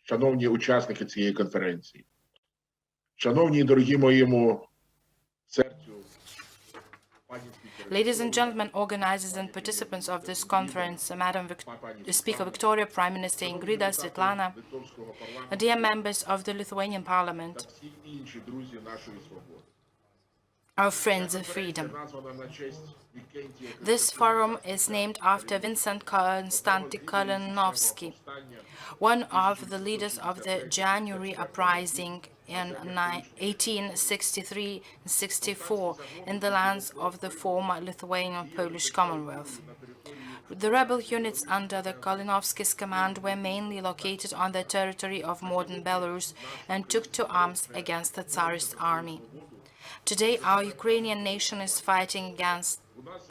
шановні учасники цієї конференції, шановні і дорогі моєму серцю, Ladies and gentlemen, organizers and participants of this conference, Madam Speaker Victoria, Prime Minister Ingrida, Svetlana, dear members of the Lithuanian Parliament, всі інші друзі нашої свободи. our friends of freedom. This forum is named after Vincent Konstantin Kalinovsky, one of the leaders of the January uprising in 1863-64 in the lands of the former Lithuanian Polish Commonwealth. The rebel units under the Kalinovsky's command were mainly located on the territory of modern Belarus and took to arms against the Tsarist army. Today, our Ukrainian nation is fighting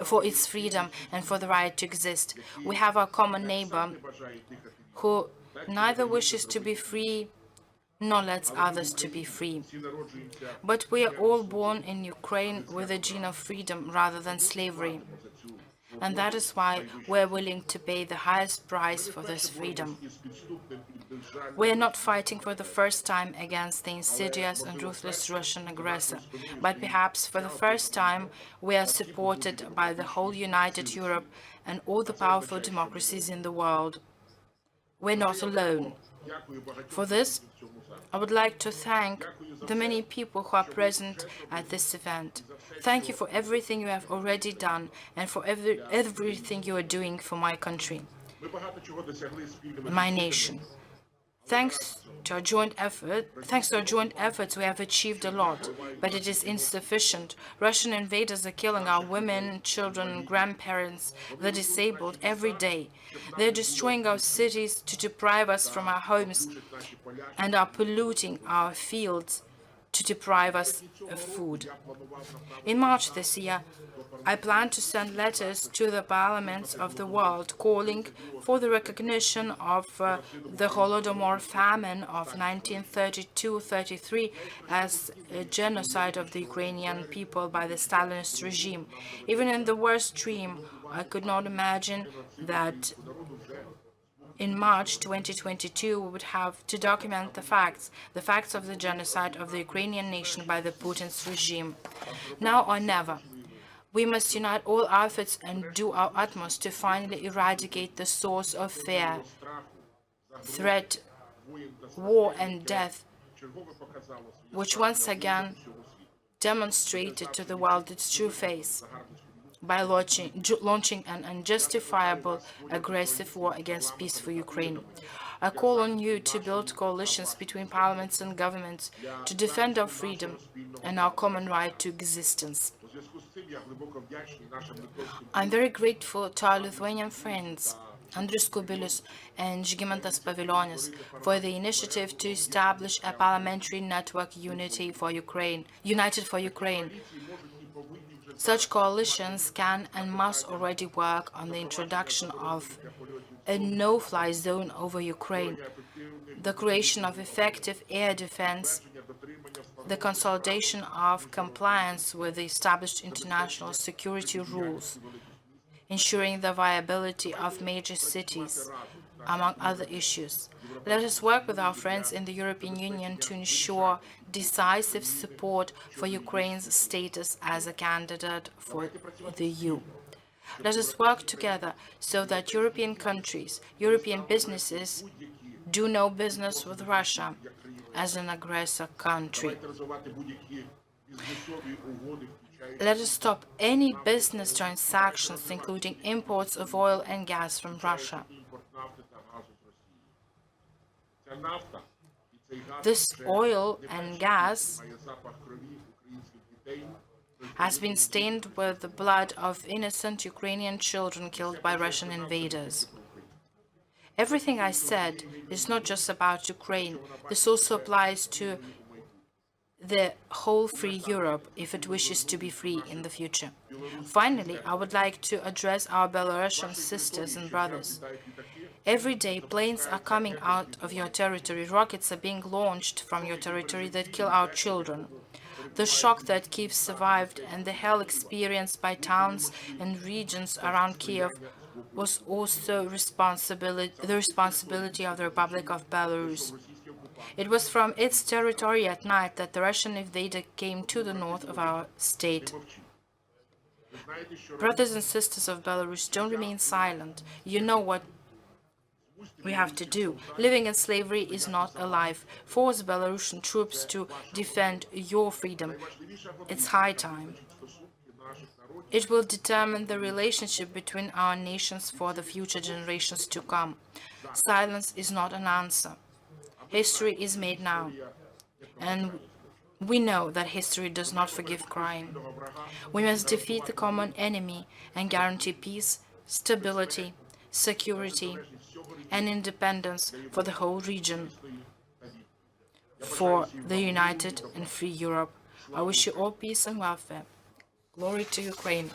for its freedom and for the right to exist. We have a common neighbor who neither wishes to be free nor lets others to be free. But we are all born in Ukraine with a gene of freedom rather than slavery. And that is why we're willing to pay the highest price for this freedom. We are not fighting for the first time against the insidious and ruthless Russian aggressor, but perhaps for the first time we are supported by the whole united Europe and all the powerful democracies in the world. We're not alone. For this, I would like to thank the many people who are present at this event. Thank you for everything you have already done and for everything you are doing for my country, my nation. Thanks to our joint efforts, we have achieved a lot, but it is insufficient. Russian invaders are killing our women, children, grandparents, the disabled every day. They're destroying our cities to deprive us from our homes and are polluting our fields to deprive us of food. In March this year, I plan to send letters to the parliaments of the world calling for the recognition of the Holodomor famine of 1932-33 as a genocide of the Ukrainian people by the Stalinist regime. Even in the worst dream, I could not imagine that in March 2022 we would have to document the facts of the genocide of the Ukrainian nation by the Putin's regime. Now or never. We must unite all efforts and do our utmost to finally eradicate the source of fear, threat, war and death, which once again demonstrated to the world its true face by launching an unjustifiable aggressive war against peaceful Ukraine. I call on you to build coalitions between parliaments and governments to defend our freedom and our common right to existence. I'm very grateful to our Lithuanian friends, Andrius Kubilius and Žygimantas Pavilionis, for the initiative to establish a parliamentary network United for Ukraine. Such coalitions can and must already work on the introduction of a no-fly zone over Ukraine, the creation of effective air defense, the consolidation of compliance with the established international security rules, ensuring the viability of major cities, among other issues. Let us work with our friends in the European Union to ensure decisive support for Ukraine's status as a candidate for the EU. Let us work together so that European countries, European businesses do no business with Russia as an aggressor country. Let us stop any business transactions, including imports of oil and gas from Russia. This oil and gas has been stained with the blood of innocent Ukrainian children killed by Russian invaders. Everything I said is not just about Ukraine. This also applies to the whole free Europe if it wishes to be free in the future. Finally, I would like to address our Belarusian sisters and brothers. Every day, planes are coming out of your territory, rockets are being launched from your territory that kill our children. The shock that Kyiv survived and the hell experienced by towns and regions around Kyiv was also the responsibility of the Republic of Belarus. It was from its territory at night that the Russian invader came to the north of our state. Brothers and sisters of Belarus, don't remain silent. You know what we have to do. Living in slavery is not a life. Force Belarusian troops to defend your freedom. It's high time. It will determine the relationship between our nations for the future generations to come. Silence is not an answer. History is made now, and we know that history does not forgive crime. We must defeat the common enemy and guarantee peace, stability, security, and independence for the whole region, for the united and free Europe. I wish you all peace and welfare. Glory to Ukraine.